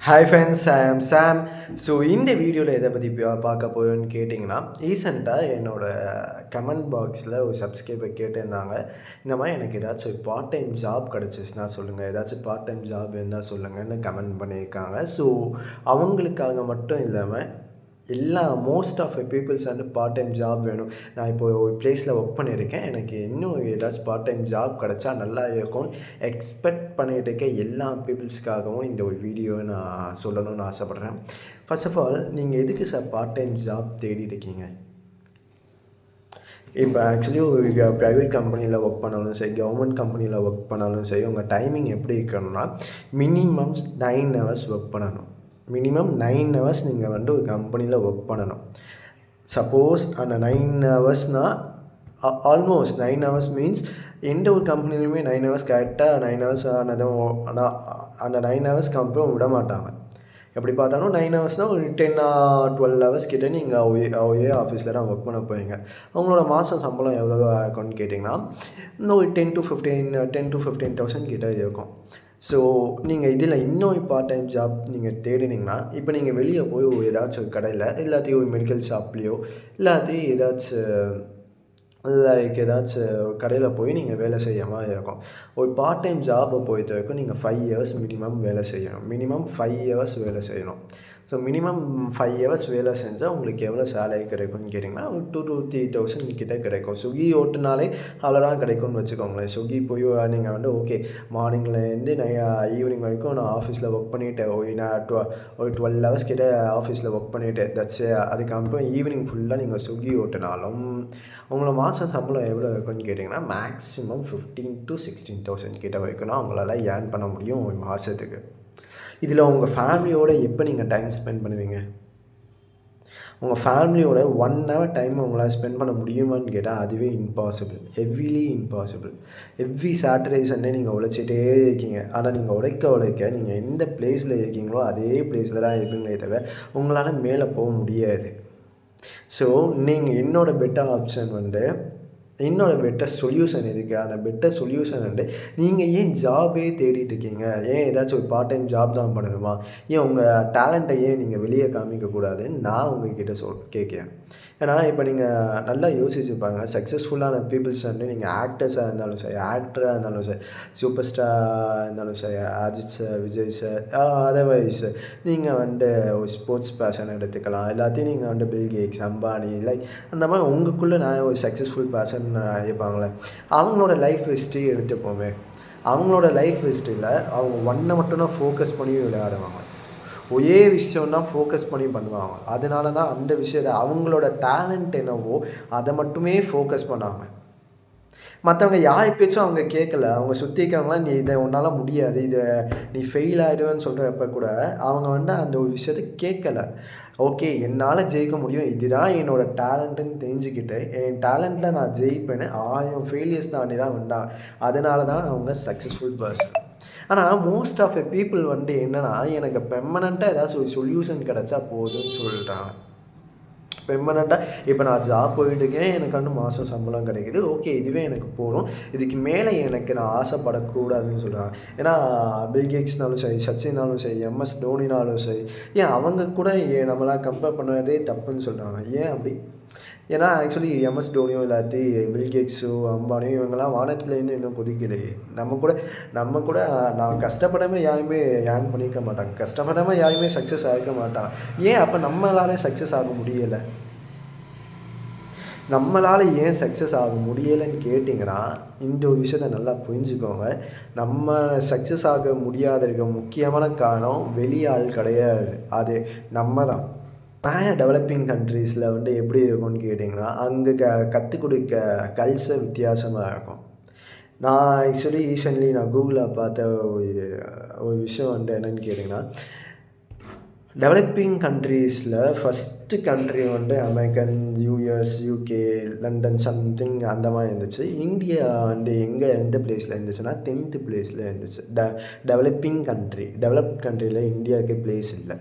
Hi friends, ஐ ஆம் சாம். So இந்த வீடியோவில் எதை பற்றி பார்க்க போகிறோன்னு கேட்டிங்கன்னா, ரீசெண்டாக என்னோடய கமெண்ட் பாக்ஸில் ஒரு சப்ஸ்கிரைபர் கேட்டிருந்தாங்க. இந்த மாதிரி எனக்கு ஏதாச்சும் ஒரு பார்ட் டைம் ஜாப் கிடச்சிச்சுன்னா சொல்லுங்கள், ஏதாச்சும் பார்ட் டைம் ஜாப் இருந்தால் சொல்லுங்கன்னு கமெண்ட் பண்ணியிருக்காங்க. ஸோ அவங்களுக்காக மட்டும் இல்லாமல் மோஸ்ட் ஆஃப் பீப்புள்ஸ் வந்து பார்ட் டைம் ஜாப் வேணும். நான் இப்போ ஒரு ப்ளேஸில் ஒர்க் பண்ணியிருக்கேன். எனக்கு இன்னும் ஏதாச்சும் பார்ட் டைம் ஜாப் கிடச்சா நல்லா இருக்கும் எக்ஸ்பெக்ட் பண்ணிகிட்டு இருக்க எல்லா பீப்புள்ஸ்க்காகவும் இந்த ஒரு வீடியோவை நான் சொல்லணும்னு ஆசைப்பட்றேன். ஃபர்ஸ்ட் ஆஃப் ஆல், நீங்கள் எதுக்கு சார் பார்ட் டைம் ஜாப் தேடிட்டு இருக்கீங்க? இப்போ ஆக்சுவலி ஒரு ப்ரைவேட் கம்பெனியில் ஒர்க் பண்ணாலும் சரி, கவர்மெண்ட் கம்பெனியில் ஒர்க் பண்ணாலும் சரி, உங்கள் டைமிங் எப்படி இருக்கணும்னா மினிமம் 9 ஹவர்ஸ் ஒர்க் பண்ணணும். மினிமம் 9 ஹவர்ஸ் நீங்கள் வந்து ஒரு கம்பெனியில் ஒர்க் பண்ணணும். சப்போஸ் அந்த 9 ஹவர்ஸ்னால் ஆல்மோஸ்ட் 9 ஹவர்ஸ் மீன்ஸ் எந்த ஒரு கம்பெனிலையுமே 9 ஹவர்ஸ் கரெக்டாக 9 ஹவர்ஸ் ஆனதும் ஆனால் அந்த 9 ஹவர்ஸ்க்கு அப்புறம் விட மாட்டாங்க. எப்படி பார்த்தாலும் 9 ஹவர்ஸ்னால் ஒரு 10 ஹவர்ஸ் கிட்டே நீங்கள் ஒரே ஆஃபீஸில் தான் ஒர்க் பண்ண போகிறீங்க. அவங்களோட மாதம் சம்பளம் எவ்வளோ இருக்கும்னு கேட்டிங்கன்னா இன்னும் ஒரு 10 to 15,000 கிட்டே இருக்கும். ஸோ நீங்கள் இதில் இன்னொரு பார்ட் டைம் ஜாப் நீங்கள் தேடினீங்கன்னா, இப்போ நீங்கள் வெளியே போய் ஏதாச்சும் ஒரு கடையில் இல்லாட்டி ஒரு மெடிக்கல் ஷாப்லேயோ இல்லாட்டி ஏதாச்சும் கடையில் போய் நீங்கள் வேலை செய்ய மாதிரி இருக்கும். ஒரு பார்ட் டைம் ஜாப்பை பொறுத்த வரைக்கும் நீங்கள் 5 ஹவர்ஸ் மினிமம் வேலை செய்யணும். மினிமம் 5 ஹவர்ஸ் வேலை செய்யணும். ஸோ மினிமம் 5 ஹவர்ஸ் வேலை செஞ்சால் உங்களுக்கு எவ்வளோ சேலரி கிடைக்கும்னு கேட்டிங்கன்னா ஒரு 2 to 3,000 கிட்டே கிடைக்கும். ஸ்விக்கி ஓட்டுனாலே அவ்வளோதான் கிடைக்கும்னு வச்சுக்கோங்களேன். ஸ்விக்கி போய் நீங்கள் வந்து ஓகே மார்னிங்லேருந்து ஈவினிங் வரைக்கும் நான் ஆஃபீஸில் ஒர்க் பண்ணிவிட்டேன். ஒரு 12 ஹவர்ஸ் கிட்டே ஆஃபீஸில் ஒர்க் பண்ணிவிட்டேன். அதுக்கப்புறம் ஈவினிங் ஃபுல்லாக நீங்கள் ஸ்விக்கி ஓட்டினாலும் உங்களோட மாதம் சம்பளம் எவ்வளோ இருக்குன்னு கேட்டிங்கன்னா மேக்ஸிமம் 15 to 16,000 கிட்ட வரைக்கும் தான் உங்களால் ஏர்ன் பண்ண முடியும் ஒரு மாதத்துக்கு. இதில் உங்கள் ஃபேமிலியோடு எப்போ நீங்கள் டைம் ஸ்பெண்ட் பண்ணுவீங்க? உங்கள் ஃபேமிலியோட 1 ஹவர் டைம் உங்களால் ஸ்பெண்ட் பண்ண முடியுமான்னு கேட்டால் அதுவே impossible, heavily impossible. Every Saturday Sunday நீங்கள் உழைச்சிட்டே இருக்கீங்க. ஆனால் நீங்கள் உழைக்க நீங்கள் எந்த பிளேஸில் இருக்கீங்களோ அதே பிளேஸில் தான் இருப்பீங்களே தவிர உங்களால் மேலே போக முடியாது. ஸோ நீங்கள் என்னோடய பெட்டர் ஆப்ஷன் வந்து பெட்டர் சொல்யூஷன் இருக்குது. அந்த பெட்டர் சொல்யூஷன் வந்து நீங்கள் ஏன் ஜாபே தேடிட்டு இருக்கீங்க? ஏன் ஏதாச்சும் ஒரு பார்ட் டைம் ஜாப் தான் பண்ணணுமா? ஏன் உங்கள் டேலண்ட்டை ஏன் நீங்கள் வெளியே காமிக்கக்கூடாதுன்னு நான் உங்கள்கிட்ட கேட்குறேன். ஏன்னா இப்போ நீங்கள் நல்லா யோசிச்சுப்பாங்க. சக்ஸஸ்ஃபுல்லான பீப்புள்ஸ் வந்து நீங்கள் ஆக்டர்ஸாக இருந்தாலும் சரி, ஆக்டராக இருந்தாலும் சரி, சூப்பர் ஸ்டாராக இருந்தாலும் சரி, Ajith sir, Vijay sir, otherwise நீங்கள் வந்து ஒரு ஸ்போர்ட்ஸ் பர்சன் எடுத்துக்கலாம். எல்லாத்தையும் நீங்கள் வந்து பில் கேட்ஸ், அம்பானி, லைக் அந்த மாதிரி உங்களுக்குள்ளே நான் ஒரு சக்ஸஸ்ஃபுல் பர்சன் இருப்பாங்களே, அவங்களோட லைஃப் ஹிஸ்ட்ரி எடுத்துப்போமே. அவங்களோட லைஃப் ஹிஸ்ட்ரியில் அவங்க ஒன்றை மட்டும்தான் ஃபோக்கஸ் பண்ணி விளையாடுவாங்க. ஒரே விஷயம் தான் ஃபோக்கஸ் பண்ணி பண்ணுவாங்க. அதனால தான் அந்த விஷயத்தை அவங்களோட டேலண்ட் என்னவோ அதை மட்டுமே ஃபோக்கஸ் பண்ணாங்க. மற்றவங்க யார் பேச்சும் அவங்க கேட்கல. அவங்க சுற்றி இருக்கவங்களாம் நீ இதை உன்னால் முடியாது, இதை நீ ஃபெயில் ஆகிடுவேன்னு சொல்கிறப்ப கூட அவங்க வந்து அந்த ஒரு விஷயத்தை கேட்கல. ஓகே என்னால் ஜெயிக்க முடியும், இதுதான் என்னோடய டேலண்ட்டுன்னு தெரிஞ்சுக்கிட்டு என் டேலண்ட்டில் நான் ஜெயிப்பேன்னு 1000 ஃபெயிலியர்ஸ் தாண்டி தான் வந்தாங்க. அதனால தான் அவங்க சக்ஸஸ்ஃபுல் பர்சன். ஆனால் மோஸ்ட் ஆஃப் பீப்புள் வந்து என்னென்னா எனக்கு பெர்மனண்ட்டாக ஏதாச்சும் ஒரு சொல்யூஷன் கிடச்சா போதும்னு சொல்கிறாங்க. பெர்மனண்ட்டாக இப்போ நான் ஜாப் போயிட்டுருக்கேன், எனக்கு வந்து மாதம் சம்பளம் கிடைக்குது, ஓகே இதுவே எனக்கு போதும், இதுக்கு மேலே எனக்கு நான் ஆசைப்படக்கூடாதுன்னு சொல்கிறாங்க. ஏன்னா பில் கேட்ஸ்னாலும் சரி, சச்சினாலும் சரி, எம்எஸ் தோனினாலும் சரி, ஏன் அவங்க கூட நம்மளாம் கம்பேர் பண்ணதே தப்புன்னு சொல்கிறாங்க. ஏன் அப்படி? ஏன்னா ஆக்சுவலி எம்எஸ் தோனியோ இல்லாட்டி பில் கேட்ஸோ அம்பானியோ இவங்கெல்லாம் வானத்துலேருந்து இன்னும் குதிக்கலையே. நம்ம கூட நான் கஷ்டப்படாமல் யாருமே ஏர்ன் பண்ணிக்க மாட்டாங்க, கஷ்டப்படாமல் யாருமே சக்ஸஸ் ஆகிக்க மாட்டாங்க. ஏன் அப்போ நம்மளால சக்ஸஸ் ஆக முடியலை? நம்மளால் ஏன் சக்ஸஸ் ஆக முடியலைன்னு கேட்டிங்கன்னா இந்த ஒரு விஷயத்தை நல்லா புரிஞ்சுக்கோங்க. நம்ம சக்ஸஸ் ஆக முடியாததுக்கு முக்கியமான காரணம் வெளியாள் கிடையாது, அது நம்ம தான். நிறைய டெவலப்பிங் கண்ட்ரீஸில் வந்து எப்படி இருக்கும்னு கேட்டிங்கன்னா அங்கே கற்றுக் கொடுக்க கல்ச்சர் வித்தியாசமாக இருக்கும். நான் ஆக்சுவலி ரீசெண்ட்லி நான் கூகுளில் பார்த்த ஒரு விஷயம் வந்து என்னென்னு கேட்டிங்கன்னா, டெவலப்பிங் கண்ட்ரீஸில் ஃபஸ்ட்டு கண்ட்ரி வந்து American, US, UK, London something அந்த மாதிரி இருந்துச்சு. இந்தியா வந்து எந்த பிளேஸில் இருந்துச்சுன்னா 10th பிளேஸில் இருந்துச்சு. டெவலப்பிங் கண்ட்ரி, டெவலப்ட் கண்ட்ரியில் இந்தியாவுக்கு பிளேஸ் இல்லை.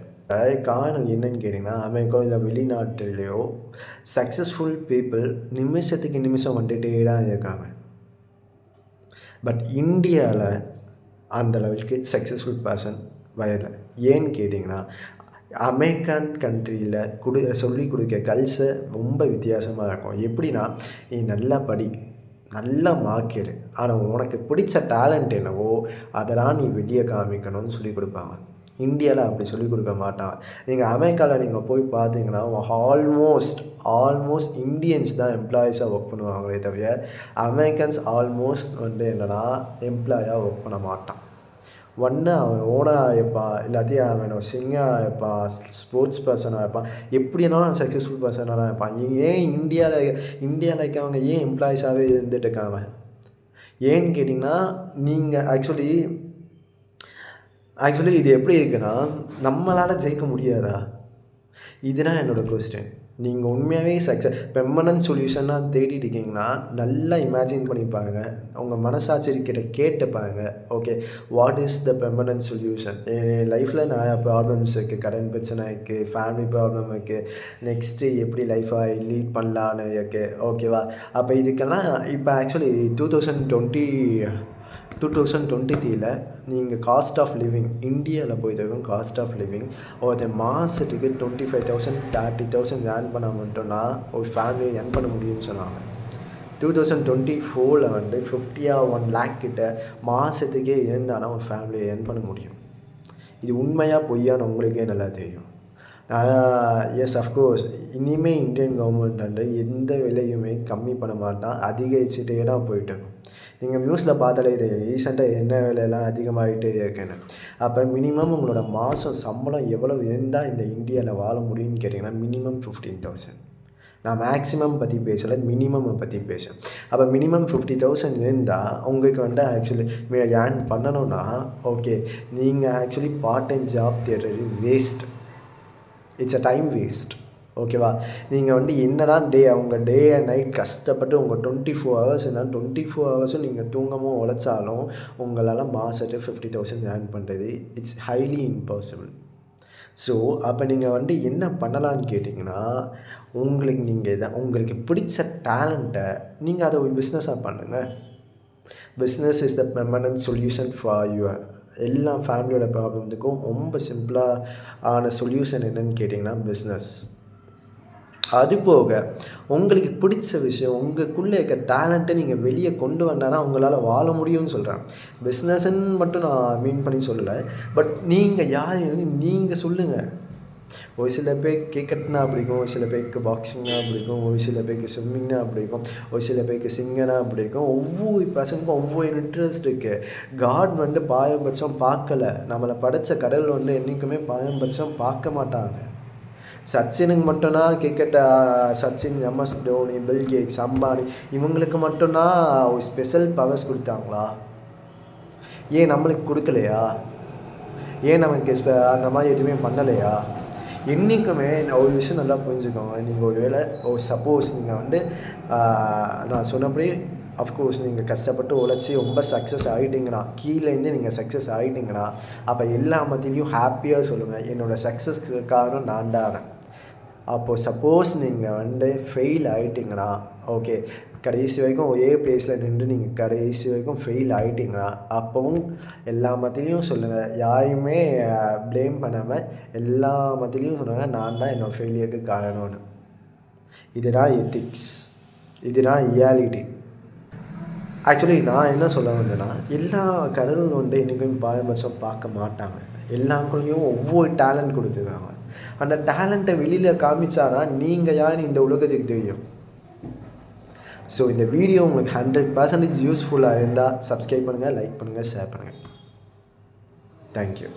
காரணம் என்னன்னு கேட்டிங்கன்னா அமெரிக்கா இல்லை வெளிநாட்டிலையோ சக்ஸஸ்ஃபுல் பீப்புள் நிமிஷத்துக்கு நிமிஷம் வந்துகிட்டே தான் இருக்காங்க. பட் இந்தியாவில் அந்த லெவலுக்கு சக்ஸஸ்ஃபுல் பர்சன் வரலை. ஏன்னு கேட்டிங்கன்னா அமெரிக்கன் கண்ட்ரியில் சொல்லிக் கொடுக்க கல்ச்சர் ரொம்ப வித்தியாசமாக இருக்கும். எப்படின்னா, நீ நல்லா படி, நல்ல மார்க் எடு, ஆனால் உனக்கு பிடிச்ச டேலண்ட் என்னவோ அதெல்லாம் நீ வெளியே காமிக்கணும்னு சொல்லிக் கொடுப்பாங்க. இந்தியாவில் அப்படி சொல்லிக் கொடுக்க மாட்டாங்க. நீங்கள் அமெரிக்காவில் நீங்கள் போய் பார்த்தீங்கன்னா ஆல்மோஸ்ட் இந்தியன்ஸ் தான் எம்ப்ளாயீஸாக ஒர்க் பண்ணுவாங்களே தவிர அமெரிக்கன்ஸ் ஆல்மோஸ்ட் என்னென்னா எம்ப்ளாயாக ஒர்க் பண்ண மாட்டான். ஒன்று அவன் ஓனராக இருப்பான், இல்லாட்டி அவன் சிங்கராக இருப்பான், ஸ்போர்ட்ஸ் பர்சனாக இருப்பான், எப்படி இருந்தாலும் அவன் சக்ஸஸ்ஃபுல் பர்சனாக தான் இருப்பான். ஏன் இந்தியாவில் இருக்கவங்க ஏன் எம்ப்ளாயீஸாகவே இருந்துட்டு இருக்காங்க? ஏன்னு கேட்டிங்கன்னா, நீங்கள் ஆக்சுவலி இது எப்படி இருக்குன்னா, நம்மளால் ஜெயிக்க முடியாதா? இதுதான் என்னோடய கொஸ்டின். நீங்கள் உண்மையாகவே பெர்மனன்ட் சொல்யூஷனாக தேடிட்டு இருக்கீங்கன்னா நல்லா இமேஜின் பண்ணி பாருங்கள். உங்கள் மனசாட்சி கிட்ட கேட்டு பாருங்கள். Okay, what is the permanent solution? என் லைஃப்பில் நிறையா ப்ராப்ளம்ஸ் இருக்குது, கடன் பிரச்சனை இருக்குது, ஃபேமிலி ப்ராப்ளம் இருக்குது, நெக்ஸ்ட்டு எப்படி லைஃப்பை லீட் பண்ணலான்னு இருக்குது. ஓகேவா? அப்போ இதுக்கெல்லாம் இப்போ ஆக்சுவலி 2023ல் நீங்கள் காஸ்ட் ஆஃப் லிவிங் இந்தியாவில் போய்ட்டு காஸ்ட் ஆஃப் லிவிங் ஒரு மாதத்துக்கு 25,000 30,000 ஏர்ன் பண்ண மட்டும்னா ஒரு ஃபேமிலியை ஏர்ன் பண்ண முடியும்னு சொன்னாங்க. 2024 50 or 1 lakh கிட்ட மாதத்துக்கே இருந்தாலும் ஒரு ஃபேமிலியை ஏர்ன் பண்ண முடியும். இது உண்மையாக பொய்யான்னு உங்களுக்கே நல்லா தெரியும். எஸ், அஃப்கோர்ஸ் இனிமேல் இந்தியன் கவர்மெண்ட் எந்த விலையுமே கம்மி பண்ண மாட்டான், அதிகரிச்சுட்டே தான் போயிட்டு இருக்கும். நீங்கள் நியூஸில் பார்த்தாலே தெரியும் ரீசெண்டாக என்ன விலையெல்லாம் அதிகமாகிட்டே இருக்குன்னு. அப்போ மினிமம் உங்களோட மாதம் சம்பளம் எவ்வளோ இருந்தால் இந்த இந்தியாவில் வாழ முடியும்னு கேட்டிங்கன்னா மினிமம் 15,000. நான் மேக்ஸிமம் பற்றி பேசலை, மினிமம் பற்றி பேசுகிறேன். அப்போ மினிமம் 50,000 இருந்தால் உங்களுக்கு ஆக்சுவலி ஏர்ன் பண்ணணுன்னா ஓகே, நீங்கள் ஆக்சுவலி பார்ட் டைம் ஜாப் தேடுறது waste. It's a time waste. ஓகேவா? நீங்கள் என்னடா அவங்க டே அண்ட் நைட் கஷ்டப்பட்டு உங்கள் 24 ஹவர்ஸ் இருந்தால் 24 ஹவர்ஸும் நீங்கள் தூங்காமல் உழைச்சாலும் உங்களால் மாதத்துக்கு 50,000 ஏர்ன் பண்ணுறது இட்ஸ் ஹைலி இம்பாசிபிள். ஸோ அப்போ நீங்கள் என்ன பண்ணலான்னு கேட்டிங்கன்னா, உங்களுக்கு பிடிச்ச டேலண்ட்டை நீங்கள் அதை ஒரு பிஸ்னஸாக பண்ணுங்கள். Business is the permanent solution for your எல்லா ஃபேமிலியோட ப்ராப்ளத்துக்கும் ரொம்ப சிம்பிளாக ஆன சொல்யூஷன் என்னன்னு கேட்டிங்கன்னா பிஸ்னஸ். அது போக உங்களுக்கு பிடிச்ச விஷயம், உங்களுக்குள்ளே இருக்க டேலண்ட்டை நீங்கள் வெளியே கொண்டு வந்தால் தான் உங்களால் வாழ முடியும்னு சொல்கிறேன். பிஸ்னஸ்ன்னு மட்டும் நான் மீன் பண்ணி சொல்லலை, பட் நீங்கள் யாருன்னு நீங்கள் சொல்லுங்கள். ஒரு சில பேருக்கு கிரிக்கெட்னா பிடிக்கும், ஒரு சில பேருக்கு பாக்ஸிங்னா பிடிக்கும், ஒரு சில பேருக்கு ஸ்விம்மிங்னா பிடிக்கும், ஒரு சில பேருக்கு சிங்கனா பிடிக்கும். ஒவ்வொரு பசங்களுக்கும் ஒவ்வொரு இன்ட்ரெஸ்ட் இருக்குது. காட் பாரபட்சம் பார்க்கலை. நம்மளை படைத்த கடவுள் என்றைக்குமே பாரபட்சம் பார்க்க மாட்டாங்க. சச்சினுக்கு மட்டும்தான் கிரிக்கெட்டை Sachin, MS Dhoni, Bill Gates, Ambani இவங்களுக்கு மட்டும்தான் ஒரு ஸ்பெஷல் பவர்ஸ் கொடுத்தாங்களா? ஏன் நம்மளுக்கு கொடுக்கலையா? ஏன் நமக்கு அந்த மாதிரி எதுவுமே பண்ணலையா? என்றைக்குமே ஒரு விஷயம் நல்லா புரிஞ்சுக்கோங்க. நீங்கள் ஒரு வேளை சப்போஸ் நீங்கள் நான் சொன்னபடி அஃப்கோர்ஸ் நீங்கள் கஷ்டப்பட்டு உழைச்சி ரொம்ப சக்ஸஸ் ஆகிட்டிங்கன்னா, கீழேருந்து நீங்கள் சக்ஸஸ் ஆகிட்டிங்கன்னா, அப்போ எல்லா மத்தியிலையும் ஹாப்பியாக சொல்லுங்கள், என்னோடய சக்ஸஸ்க்கு காரணம் நான் தான். அப்போது சப்போஸ் நீங்கள் ஃபெயில் ஆகிட்டிங்கன்னா, ஓகே, கடைசி வரைக்கும் ஒரே பிளேஸில் நின்று நீங்கள் கடைசி வரைக்கும் ஃபெயில் ஆகிட்டிங்கன்னா, அப்போவும் எல்லா மத்தியிலையும் சொல்லுங்கள், யாரையுமே ப்ளேம் பண்ணாமல் எல்லா மத்தியிலையும் சொல்லுங்கள், நான் தான் என்னோடய ஃபெயிலியருக்கு காரணம்னு. இதுதான் எத்திக்ஸ், இதுதான் ரியாலிட்டி. ஆக்சுவலி நான் என்ன சொல்ல வந்தேன்னா, எல்லா கடவுளும் இன்றைக்கும் பாரபட்சம் பார்க்க மாட்டாங்க. எல்லாருக்குள்ளேயும் ஒவ்வொரு டேலண்ட் கொடுத்துருக்காங்க. அந்த டேலண்ட்டை வெளியில் காமிச்சானா நீங்கள் யாருன்னு இந்த உலகத்துக்கு தெரியும். ஸோ இந்த வீடியோ உங்களுக்கு 100% யூஸ்ஃபுல்லாக இருந்தால் சப்ஸ்கிரைப் பண்ணுங்கள், லைக் பண்ணுங்கள், ஷேர் பண்ணுங்கள். தேங்க்யூ.